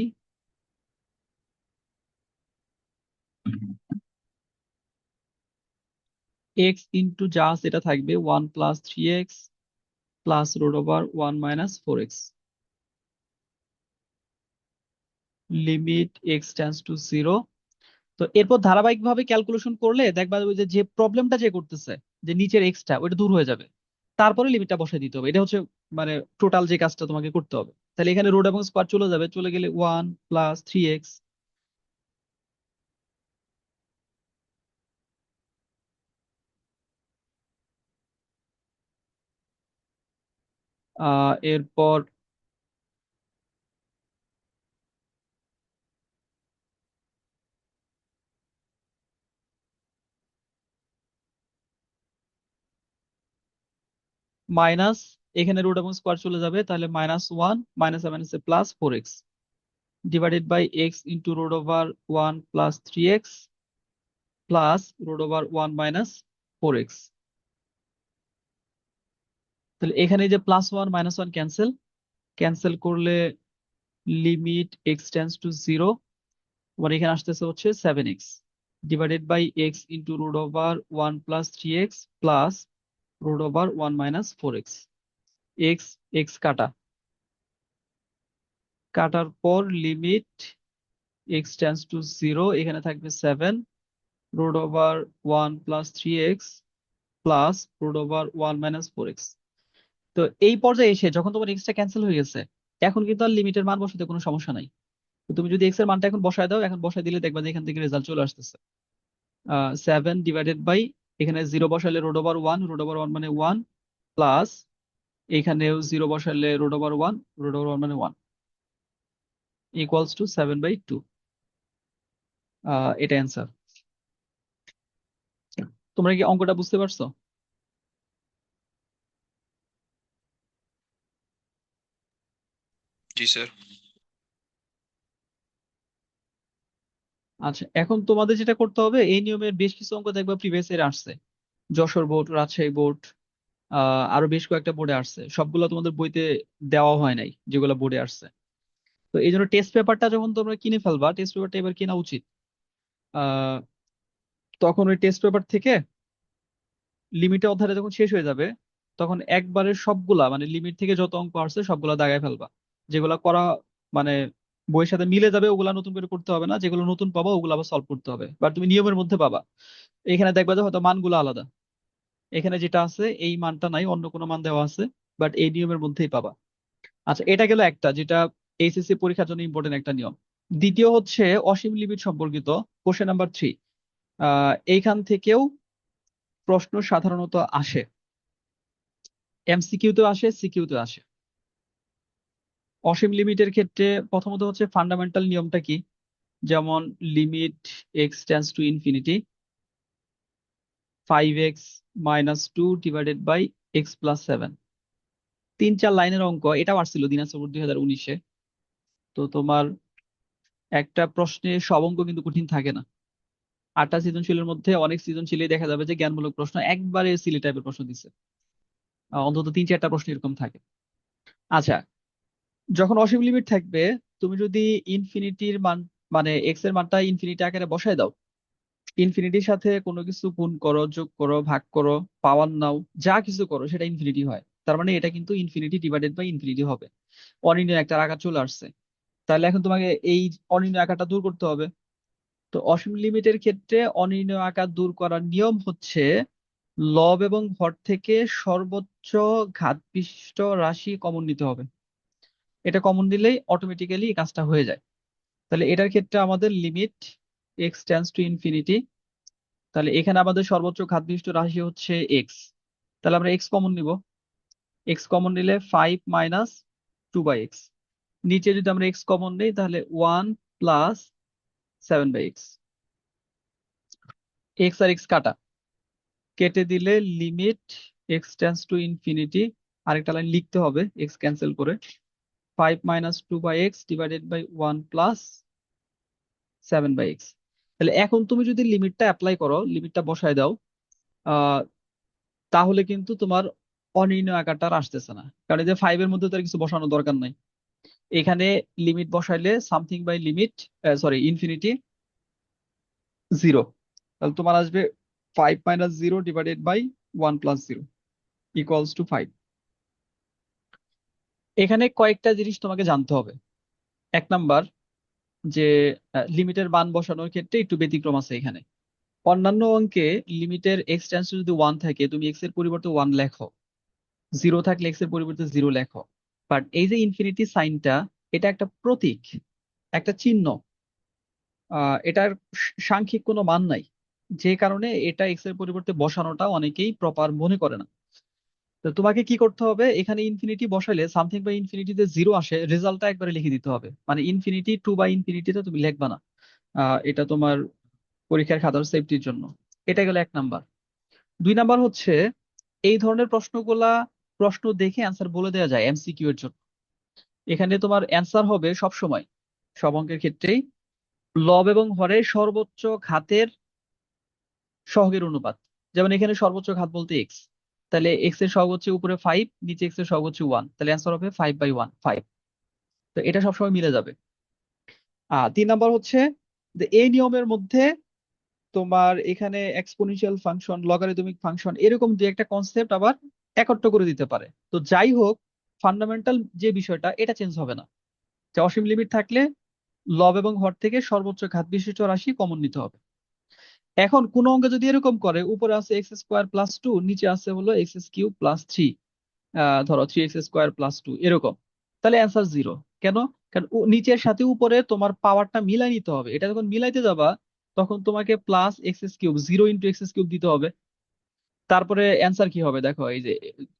Speaker 1: x into যা আছে এটা থাকবে 1 + 3x plus root over 1 minus 4x। Limit x tends to 0। তো এরপর ধারাবাহিকভাবে calculation করলে দেখবা ওই যে যে প্রবলেমটা যে করতেছে যে নিচের এক্সটা ওইটা দূর হয়ে যাবে। তারপরে লিমিটটা বসাই দিতে হবে, এটা হচ্ছে মানে টোটাল যে কাজটা তোমাকে করতে হবে। তাহলে এখানে রুট এবং স্কোয়ার চলে যাবে, চলে গেলে 1 + 3x এরপর মাইনাস, এখানে রুট এবং স্কোয়ার চলে যাবে, তাহলে -1 মাইনাস মাইনাসে plus 4x divided by x into root over 1 + 3x plus root over 1 minus 4x। তাহলে এখানে যে +1 -1 ক্যান্সেল, ক্যান্সেল করলে লিমিট এক্স টেন্ডস টু 0, তোমার এখানে আসতেছে হচ্ছে 7x divided by x into root over 1 + 3x plus root over 1 minus 4x। X x কাটার পর লিমিট এক্স টেন্ডস টু 0, এখানে থাকবে 7 root over 1 + 3x plus root over 1 minus 4x। তো এই পর্যায়ে এসে যখন তোমার এক্সটা ক্যান্সেল হয়ে গেছে, এখন কিন্তু আর লিমিটের মান বসাতে কোনো সমস্যা নাই। তো তুমি যদি এক্স এর মানটা এখন বসায় দাও, এখন বসায় দিলে দেখবা যে এখান থেকে রেজাল্ট চলে আসতেছে 7 ডিভাইডেড বাই এখানে 0 বসালে √1 মানে 1 প্লাস এখানেও 0 বসালে √1 মানে 1 ইকুয়ালস টু 7/2। এটা অ্যান্সার। তোমরা কি অঙ্কটা বুঝতে পারছো?
Speaker 2: জি স্যার।
Speaker 1: আচ্ছা, এখন তোমাদের যেটা করতে হবে, এই নিয়মের বেশ কিছু অঙ্ক দেখবা প্রিভিয়াস ইয়ার আসছে, যশোর বোর্ড, রাজশাহী বোর্ড, আরো বেশ কয়েকটা বোর্ডে আসছে, সবগুলো তোমাদের বইতে দেওয়া হয় নাই যেগুলো বোর্ডে আসছে। তো এই জন্য টেস্ট পেপারটা যখন তোমরা কিনে ফেলবা, টেস্ট পেপারটা এবার কেনা উচিত। আহ তখন ওই টেস্ট পেপার থেকে লিমিটের অধ্যায়টা যখন শেষ হয়ে যাবে, তখন একবারে সবগুলা মানে লিমিট থেকে যত অঙ্ক আসছে সবগুলা দাগায় ফেলবা। যেগুলা করা মানে বইয়ের সাথে মিলে যাবে ওগুলা নতুন করে করতে হবে না, যেগুলো নতুন পাবা ওগুলো আবার সলভ করতে হবে, বাট তুমি নিয়মের মধ্যে পাবা। এখানে দেখবা যে হয়তো মানগুলো আলাদা, এখানে যেটা আছে এই মানটা নাই, অন্য কোনো মান দেওয়া আছে, বাট এই নিয়মের মধ্যেই পাবা। আচ্ছা, এটা গেল একটা, যেটা এইচএসসি পরীক্ষার জন্য ইম্পর্টেন্ট একটা নিয়ম। দ্বিতীয় হচ্ছে অসীম লিমিট সম্পর্কিত কোশ্চেন নাম্বার 3। এইখান থেকেও প্রশ্ন সাধারণত আসে, এমসিকিউ তে আসে, সিকিউ তে আসে। অসীম লিমিটের ক্ষেত্রে প্রথমত হচ্ছে ফান্ডামেন্টাল নিয়মটা কি, যেমন limit x tends to infinity 5x - 2 divided by x + 7। 3-4 লাইনের অঙ্ক, এটাও আসছিল দিনাজপুর 2019-এ। তো তোমার একটা প্রশ্নে সব অঙ্ক কিন্তু কঠিন থাকে না। 8টা সৃজনশীলের মধ্যে অনেক সৃজনশীলেই দেখা যাবে যে জ্ঞানমূলক প্রশ্ন একবারে সিলি টাইপের প্রশ্ন দিচ্ছে, অন্তত 3-4টা প্রশ্ন এরকম থাকে। আচ্ছা, যখন অসীম লিমিট থাকবে, তুমি যদি ইনফিনিটির মান মানে এক্স এর মানটা ইনফিনিটি আকারে বসায় দাও, ইনফিনিটির সাথে কোনো কিছু গুণ করো, যোগ করো, ভাগ করো, পাওয়ার নাও, যা কিছু করো সেটা ইনফিনিটি হয়, তার মানে এটা কিন্তু ইনফিনিটি ডিভাইডেড বাই ইনফিনিটি হবে। অনির্ণয় একটা আকার চলে আসছে। তাহলে এখন তোমাকে এই অনির্ণয় আকারটা দূর করতে হবে। তো অসীম লিমিটের ক্ষেত্রে অনির্ণয় আকার দূর করার নিয়ম হচ্ছে লব এবং হর থেকে সর্বোচ্চ ঘাতবিশিষ্ট রাশি কমন নিতে হবে। এটা কমন নিলেই অটোমেটিক্যালি কাজটা হয়ে যায়। তাহলে এটার ক্ষেত্রে আমাদের limit x tends to infinity, তাহলে এখানে আমাদের সর্বোচ্চ ঘাতবিশিষ্ট রাশি হচ্ছে এক্স। তাহলে আমরা এক্স কমন নিব, এক্স কমন নিলে 5 - 2/x। নিচে যদি আমরা এক্স কমন নিই তাহলে 1 + 7/x। এক্স আর এক্স কাটা, কেটে দিলে limit x tends to infinity, আরেকটা লাইন লিখতে হবে এক্স ক্যান্সেল করে, 5 - 2/x ডিভাইডেড বাই 1 + 7/x। তাহলে এখন তুমি যদি লিমিটটা অ্যাপ্লাই করো, লিমিটটা বসায় দাও, আহ তাহলে কিন্তু তোমার অনির্ণয় আকারটা আর আসতেছে না, কারণ এই যে 5 এর মধ্যে তো আর কিছু বসানোর দরকার নাই। এখানে লিমিট বসাইলে something by limit, sorry infinity 0, তাহলে তোমার আসবে 5 - 0 ডিভাইডেড বাই 1 + 0 ইকুয়ালস টু 5। এখানে কয়েকটা জিনিস তোমাকে জানতে হবে। এক নাম্বার, যে লিমিটের মান বসানোর ক্ষেত্রে একটু ব্যতিক্রম আছে এখানে। অন্যান্য অঙ্কে লিমিটের এক্স টেন্ডস টু যদি 1 থাকে, তুমি এক্স এর পরিবর্তে 1 লেখো, 0 থাকলে এক্স এর পরিবর্তে 0 লেখো। বাট এই যে ইনফিনিটি সাইনটা, এটা একটা প্রতীক, একটা চিহ্ন, এটার সাংখ্যিক কোনো মান নাই, যে কারণে এটা এক্স এর পরিবর্তে বসানোটা অনেকেই প্রপার মনে করে না। তো তোমাকে কি করতে হবে, এখানে ইনফিনিটি বসাইলে সামথিং বাই ইনফিনিটিতে 0 আসে, রেজাল্টটা একবারে লিখে দিতে হবে, মানে ইনফিনিটি 2/ইনফিনিটিতে তুমি লিখবা না। এটা তোমার পরীক্ষার খাতার সেফটির জন্য। এটা গেল 1 নাম্বার। 2 নাম্বার হচ্ছে এই ধরনের প্রশ্নগুলা প্রশ্ন দেখে অ্যান্সার বলে দেওয়া যায় এমসিকিউ এর জন্য। এখানে তোমার অ্যান্সার হবে সব সময়, সব অঙ্কের ক্ষেত্রেই, লব এবং হরের সর্বোচ্চ ঘাতের সহগের অনুপাত। যেমন এখানে সর্বোচ্চ ঘাত বলতে এক্স, তাহলে এক্স এর সহগ হচ্ছে উপরে 5, নিচে এক্স এর সহগ হচ্ছে 1, তাহলে অ্যান্সার হবে 5/1, 5। তো এটা সবসময় মিলে যাবে। 3 নাম্বার হচ্ছে যে এই নিয়মের মধ্যে তোমার এখানে এক্সপোনেনশিয়াল ফাংশন, লগারিদমিক ফাংশন, এরকম যে একটা কনসেপ্ট আবার একত্র করে দিতে পারে। তো যাই হোক, ফান্ডামেন্টাল যে বিষয়টা এটা চেঞ্জ হবে না, যে অসীম লিমিট থাকলে লব এবং হর থেকে সর্বোচ্চ ঘাত বিশিষ্ট রাশি কমন নিতে হবে। এখন কোন অঙ্কে যদি এরকম করে, উপরে আছে x² + 2, নিচে আছে হলো x³ + 3, ধরো 3x² + 2 এরকম, তাহলে অ্যান্সার 0। কেন? কারণ নিচের সাথে উপরে তোমার পাওয়ারটা মিলাই নিতে হবে। এটা যখন মিলাইতে যাবা তখন তোমাকে +x³ 0 × x³ দিতে হবে। তারপরে অ্যান্সার কি হবে দেখো, এই যে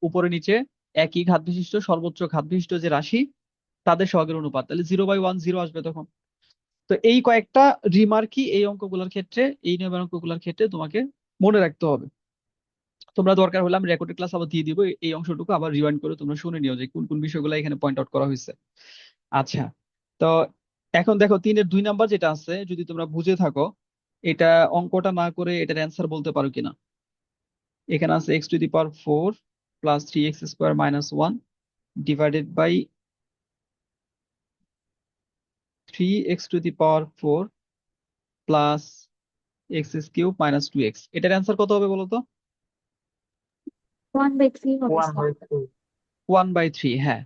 Speaker 1: উপরে নিচে একই ঘাত বিশিষ্ট সর্বোচ্চ ঘাত বিশিষ্ট যে রাশি তাদের সহগের অনুপাত, তাহলে 0/1 0 আসবে তখন। তো এই কয়েকটা রিমার্কই এই অঙ্কগুলোর ক্ষেত্রে, এই নিয়মের অঙ্কগুলোর ক্ষেত্রে তোমাকে মনে রাখতে হবে। তোমরা দরকার হলে আমি রেকর্ডেড ক্লাস আবার দিয়ে দিব, এই অংশটুকু আবার রিওয়াইন্ড করে তোমরা শুনে নিও যে কোন কোন বিষয়গুলো এখানে পয়েন্ট আউট করা হয়েছে। আচ্ছা, তো এখন দেখো 3-এর 2 নাম্বার যেটা আছে, যদি তোমরা বুঝে থাকো এটা অঙ্কটা না করে এটার অ্যান্সার বলতে পারো কিনা। এখানে আছে x⁴ plus 3x² - 1 divided by 3x⁴ plus x³ - 2x। এটার অ্যান্সার কত হবে বলো তো?
Speaker 4: 1/3 হবে স্যার।
Speaker 3: 1/3।
Speaker 1: 1/3, হ্যাঁ।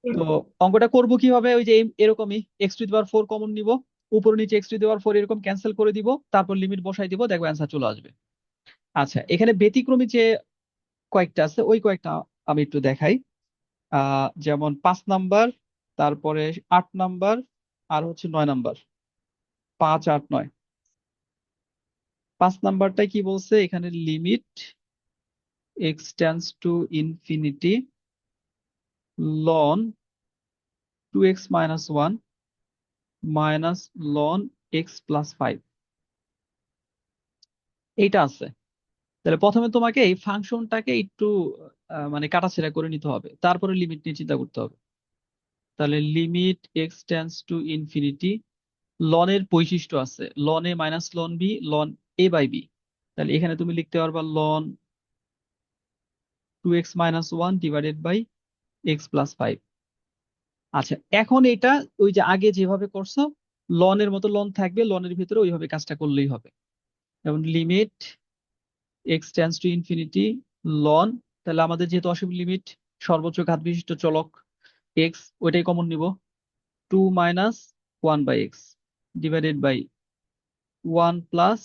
Speaker 1: তো অঙ্কটা করব কিভাবে, ওই যে এরকমই x⁴ কমন নিব, উপর নিচে x⁴ এরকম ক্যান্সেল করে দিব, তারপর লিমিট বসাই দিব, দেখবো অ্যান্সার চলে আসবে। আচ্ছা, এখানে ব্যতিক্রমী যে কয়েকটা আছে ওই কয়েকটা আমি একটু দেখাই। যেমন 5 নাম্বার, তারপরে 8 নাম্বার, আর হচ্ছে 9 নাম্বার। 5, 8, 9। 5 নাম্বারটাই কি বলছে এখানে, limit x tends to infinity ln 2x - 1 minus ln x + 5, এইটা আছে। তাহলে প্রথমে তোমাকে এই ফাংশনটাকে একটু মানে কাটাছেঁড়া করে নিতে হবে, তারপরে লিমিট নিয়ে চিন্তা করতে হবে। তাহলে limit x tends to infinity, ln এর বৈশিষ্ট্য আছে ln a minus ln b ln a/b। তাহলে এখানে তুমি লিখতে পারবা loan 2x - 1 divided by x + 5। আচ্ছা, এখন এটা ওই যে আগে যেভাবে করছো লন এর মতো লন থাকবে, লনের ভিতরে ওইভাবে কাজটা করলেই হবে। যেমন limit x tends to infinity ln, তাহলে আমাদের যেহেতু অসীম লিমিট, সর্বোচ্চ ঘাত বিশিষ্ট চলক x, ওইটাই কমন নিব, 2 - 1/x divided by 1 +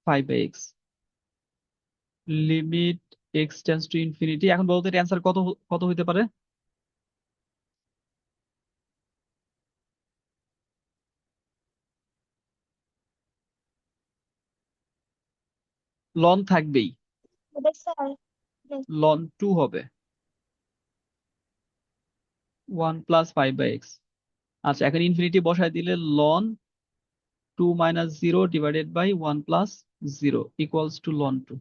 Speaker 1: 5/x limit x tends to infinity. এখন বলতে এর অ্যান্সার কত কত হইতে পারে? লন থাকবেই,
Speaker 4: হবে স্যার।
Speaker 1: লন 2 হবে, 1 + 5/x। আচ্ছা, এখন ইনফিনিটি বসায় দিলে ln 2 - 0 divided by 1 + 0 equals to ln 2।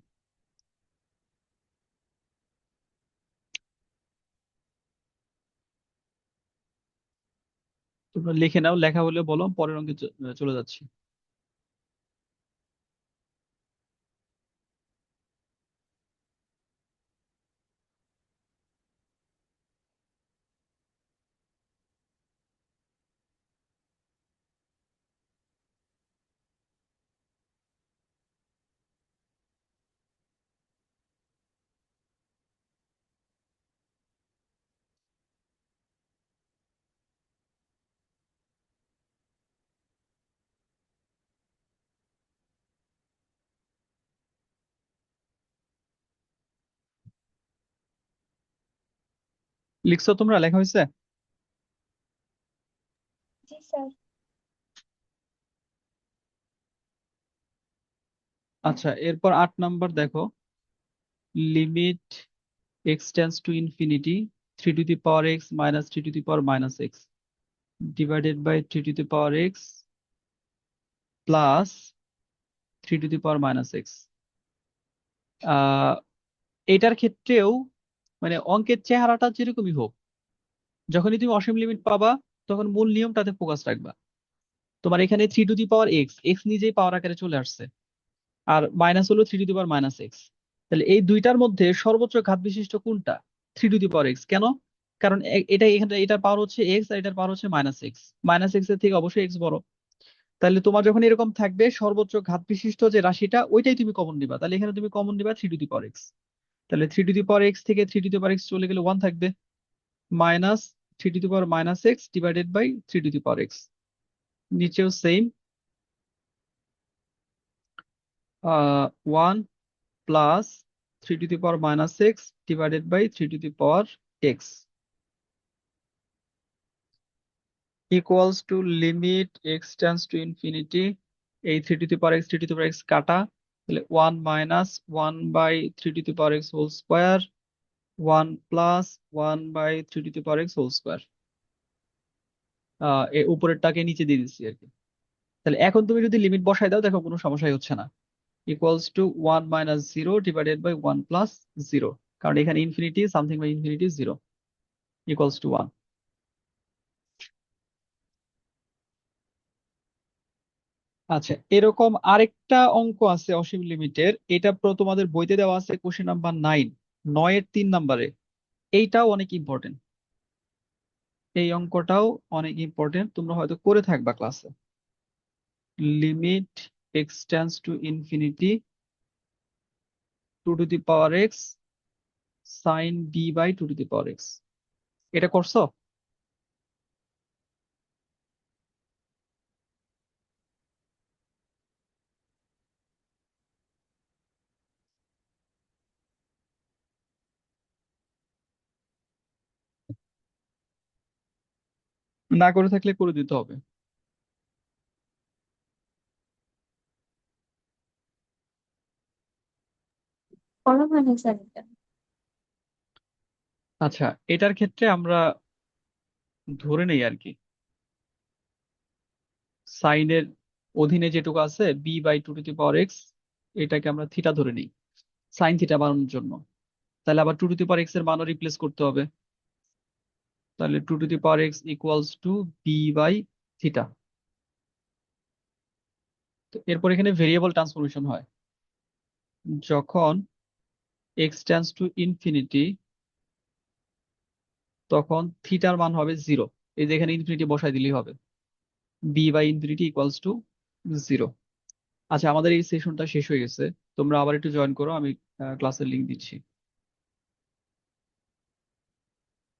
Speaker 1: তোমরা লিখে নাও, লেখা হলে বলো, পরের অঙ্কে চলে যাচ্ছি। লিখছো তোমরা, লেখা হয়েছে?
Speaker 4: জি স্যার।
Speaker 1: আচ্ছা, এরপর 8 নাম্বার দেখো, limit x tends to infinity 3⁴x - 3⁻⁻x divided by 3⁻x plus 3⁻⁻x। এটার ক্ষেত্রেও মানে অঙ্কের চেহারাটা যেরকমই হোক, যখনই তুমি অসীম লিমিট পাবা তখন মূল নিয়মটাতে ফোকাস রাখবা। তোমার এখানে 3⁻x, x নিজেই পাওয়ার আকারে চলে আসছে, আর মাইনাস হলো 3⁻⁻x। তাহলে এই দুইটার মধ্যে সর্বোচ্চ ঘাত বিশিষ্ট কোনটা? 3⁻x। কেন? কারণ এটা এখানে এটার পাওয়ার হচ্ছে x আর এটার পাওয়ার হচ্ছে -x। -x এর থেকে অবশ্যই x বড়। তাহলে তোমার যখন এরকম থাকবে সর্বোচ্চ ঘাত বিশিষ্ট যে রাশিটা ওইটাই তুমি কমন নিবা, তাহলে এখানে তুমি কমন নিবা 3⁻x। তাহলে 3⁻x থেকে 3⁻x চলে গেলে 1 থাকবে, minus 3⁻⁻x divided by 3⁻x। নিচেও same, 1 plus 3⁻⁻x divided by 3⁻x equals to limit x tends to infinity, এই 3⁻x কাটা, তাহলে 1 minus 1/3 x whole square 1 plus 1/3 x whole square, এই উপরেরটাকে নিচে দিয়ে দিচ্ছি আর কি। তাহলে এখন তুমি যদি লিমিট বসাই দাও দেখো কোনো সমস্যাই হচ্ছে না। Equals to 1 minus 0 divided by 1 plus 0, কারণ এখানে infinity something by infinity 0 equals to 1। আচ্ছা, এরকম আরেকটা অঙ্ক আছে অসীম লিমিটের, এটা তোমাদের বইতে দেওয়া আছে কোশ্চেন নাম্বার 9, 9-এর 3 নাম্বারে। এইটাও অনেক ইম্পর্টেন্ট, এই অঙ্কটাও অনেক ইম্পর্টেন্ট, তোমরা হয়তো করে থাকবা ক্লাসে। Limit x tends to infinity 2 to the power x sin b by 2 to the power x, এটা করছো? না করে থাকলে করে দিতে হবে।
Speaker 4: করা হয়নি স্যার এটা।
Speaker 1: আচ্ছা, এটার ক্ষেত্রে আমরা ধরে নেই আর কি, সাইনের অধীনে যেটুকু আছে b/2 to the power x, এটাকে আমরা থিটা ধরে নিই সাইন থিটা বানানোর জন্য। তাহলে আবার 2 to the power x এর মানও রিপ্লেস করতে হবে। তাহলে 2 to the power x equals to b/থিটা। তো এরপর এখানে ভেরিয়েবল ট্রান্সফরমেশন হয়, যখন x টেন্ডস টু ইনফিনিটি তখন থিটার মান হবে 0। এই যে এখানে ইনফিনিটি বসাই দিলেই হবে, b/ইনফিনিটি ইকুয়ালস টু 0। আচ্ছা, আমাদের এই সেশনটা শেষ হয়ে গেছে, তোমরা আবার একটু জয়েন করো, আমি ক্লাসের লিংক দিচ্ছি।